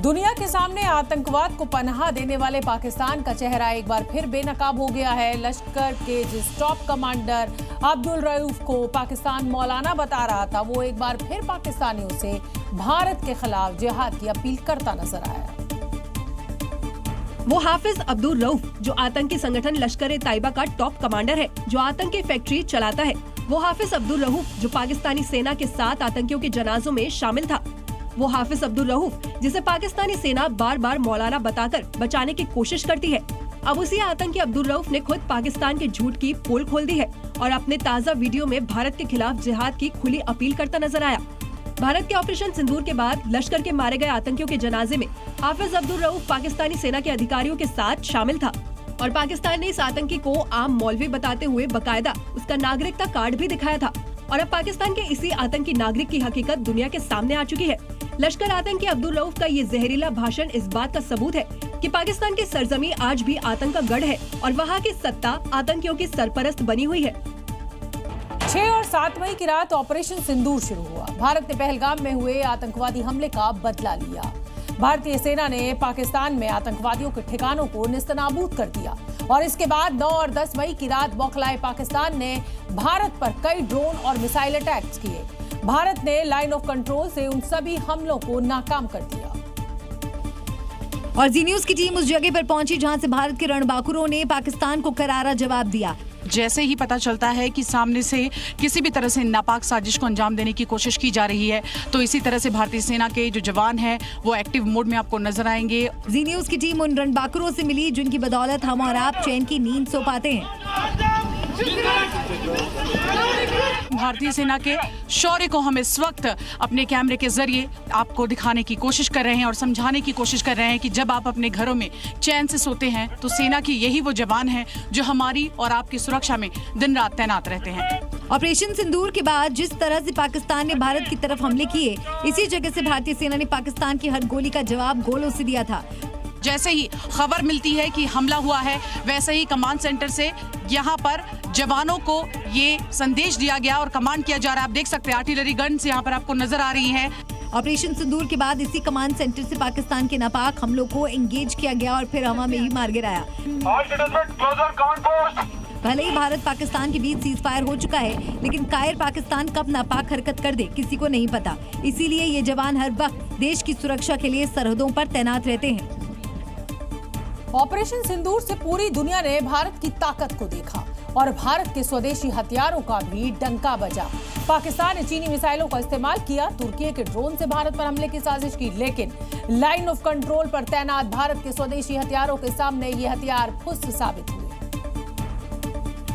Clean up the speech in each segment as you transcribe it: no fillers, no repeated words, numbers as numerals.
दुनिया के सामने आतंकवाद को पनाह देने वाले पाकिस्तान का चेहरा एक बार फिर बेनकाब हो गया है। लश्कर के जिस टॉप कमांडर अब्दुल रऊफ को पाकिस्तान मौलाना बता रहा था, वो एक बार फिर पाकिस्तानियों से भारत के खिलाफ जिहाद की अपील करता नजर आया। वो हाफिज अब्दुल रऊफ जो आतंकी संगठन लश्कर-ए-तैयबा का टॉप कमांडर है, जो आतंकी फैक्ट्री चलाता है। वो हाफिज अब्दुल रऊफ जो पाकिस्तानी सेना के 7 आतंकियों के जनाजों में शामिल था। वो हाफिज अब्दुल रऊफ जिसे पाकिस्तानी सेना बार बार मौलाना बताकर बचाने की कोशिश करती है। अब उसी आतंकी अब्दुल रऊफ ने खुद पाकिस्तान के झूठ की पोल खोल दी है और अपने ताज़ा वीडियो में भारत के खिलाफ जिहाद की खुली अपील करता नजर आया। भारत के ऑपरेशन सिंदूर के बाद लश्कर के मारे गए आतंकियों के जनाजे में हाफिज अब्दुल रऊफ पाकिस्तानी सेना के अधिकारियों के साथ शामिल था और पाकिस्तान ने इस आतंकी को आम मौलवी बताते हुए बकायदा उसका नागरिकता कार्ड भी दिखाया था। और अब पाकिस्तान के इसी आतंकी नागरिक की हकीकत दुनिया के सामने आ चुकी है। लश्कर आतंकी अब्दुल रऊफ का ये जहरीला भाषण इस बात का सबूत है कि पाकिस्तान की सरजमी आज भी आतंक का गढ़ है और वहाँ की सत्ता आतंकियों की सरपरस्त बनी हुई है। 6 और 7 मई की रात ऑपरेशन सिंदूर शुरू हुआ। भारत ने पहलगाम में हुए आतंकवादी हमले का बदला लिया। भारतीय सेना ने पाकिस्तान में आतंकवादियों के ठिकानों को निस्तनाबूद कर दिया और इसके बाद 9 और 10 मई की रात बौखलाए पाकिस्तान ने भारत पर कई ड्रोन और मिसाइल अटैक्स किए। भारत ने लाइन ऑफ कंट्रोल से उन सभी हमलों को नाकाम कर दिया। और जी न्यूज की टीम उस जगह पर पहुंची जहां से भारत के रणबांकुरों ने पाकिस्तान को करारा जवाब दिया। जैसे ही पता चलता है कि सामने से किसी भी तरह से नापाक साजिश को अंजाम देने की कोशिश की जा रही है, तो इसी तरह से भारतीय सेना के जो जवान हैं वो एक्टिव मोड में आपको नजर आएंगे। जी न्यूज की टीम उन रणबांकुरों से मिली जिनकी बदौलत हम और आप चैन की नींद सो पाते हैं। भारतीय सेना के शौर्य को हम इस वक्त अपने कैमरे के जरिए आपको दिखाने की कोशिश कर रहे हैं और समझाने की कोशिश कर रहे हैं कि जब आप अपने घरों में चैन से सोते हैं तो सेना की यही वो जवान हैं जो हमारी और आपकी सुरक्षा में दिन रात तैनात रहते हैं। ऑपरेशन सिंदूर के बाद जिस तरह से पाकिस्तान ने भारत की तरफ हमले किए, इसी जगह से भारतीय सेना ने पाकिस्तान की हर गोली का जवाब गोलों से दिया था। जैसे ही खबर मिलती है कि हमला हुआ है, वैसे ही कमांड सेंटर से यहाँ पर जवानों को ये संदेश दिया गया और कमांड किया जा रहा है। आप देख सकते हैं आर्टिलरी गन्स यहाँ पर आपको नजर आ रही हैं। ऑपरेशन सिंदूर के बाद इसी कमांड सेंटर से पाकिस्तान के नापाक हमलों को एंगेज किया गया और फिर हवा में ही मार गिराया। भले ही भारत पाकिस्तान के बीच सीज फायर हो चुका है, लेकिन कायर पाकिस्तान कब नापाक हरकत कर दे किसी को नहीं पता। इसीलिए ये जवान हर वक्त देश की सुरक्षा के लिए सरहदों पर तैनात रहते हैं। ऑपरेशन सिंदूर से पूरी दुनिया ने भारत की ताकत को देखा और भारत के स्वदेशी हथियारों का भी डंका बजा। पाकिस्तान ने चीनी मिसाइलों का इस्तेमाल किया, तुर्की के ड्रोन से भारत पर हमले की साजिश की, लेकिन लाइन ऑफ कंट्रोल पर तैनात भारत के स्वदेशी हथियारों के सामने ये हथियार फुस साबित हुए।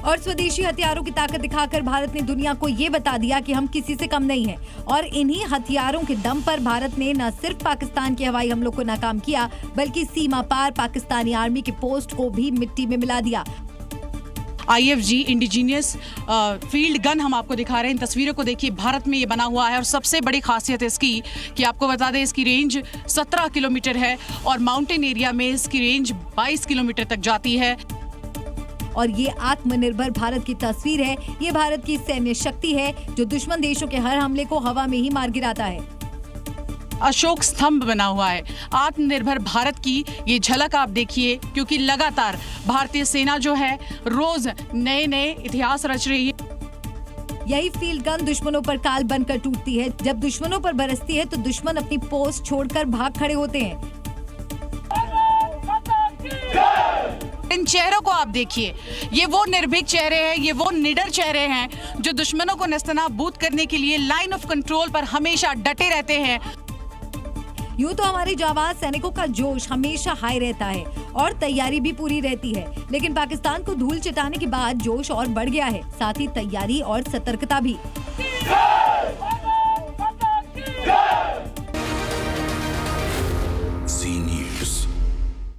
और स्वदेशी हथियारों की ताकत दिखाकर भारत ने दुनिया को ये बता दिया कि हम किसी से कम नहीं हैं। और इन्हीं हथियारों के दम पर भारत ने न सिर्फ पाकिस्तान के हवाई हमलों को नाकाम किया, बल्कि सीमा पार पाकिस्तानी आर्मी के पोस्ट को भी मिट्टी में मिला दिया। IFG इंडिजीनियस फील्ड गन हम आपको दिखा रहे हैं। इन तस्वीरों को देखिए, भारत में ये बना हुआ है और सबसे बड़ी खासियत इसकी कि आपको बता दें इसकी रेंज 17 किलोमीटर है और माउंटेन एरिया में इसकी रेंज 22 किलोमीटर तक जाती है। और ये आत्मनिर्भर भारत की तस्वीर है। ये भारत की सैन्य शक्ति है जो दुश्मन देशों के हर हमले को हवा में ही मार गिराता है। अशोक स्तंभ बना हुआ है आत्मनिर्भर भारत की ये झलक आप देखिए, क्योंकि लगातार भारतीय सेना जो है रोज नए नए इतिहास रच रही है। यही फील्ड गन दुश्मनों पर काल बनकर टूटती है। जब दुश्मनों पर बरसती है तो दुश्मन अपनी पोस्ट छोड़कर भाग खड़े होते हैं। इन चेहरों को आप देखिए, ये वो निर्भीक चेहरे हैं, ये वो निडर चेहरे हैं जो दुश्मनों को नेस्तनाबूद करने के लिए लाइन ऑफ कंट्रोल पर हमेशा डटे रहते हैं। यूं तो हमारे जाबाज सैनिकों का जोश हमेशा हाई रहता है और तैयारी भी पूरी रहती है, लेकिन पाकिस्तान को धूल चटाने के बाद जोश और बढ़ गया है, साथ ही तैयारी और सतर्कता भी।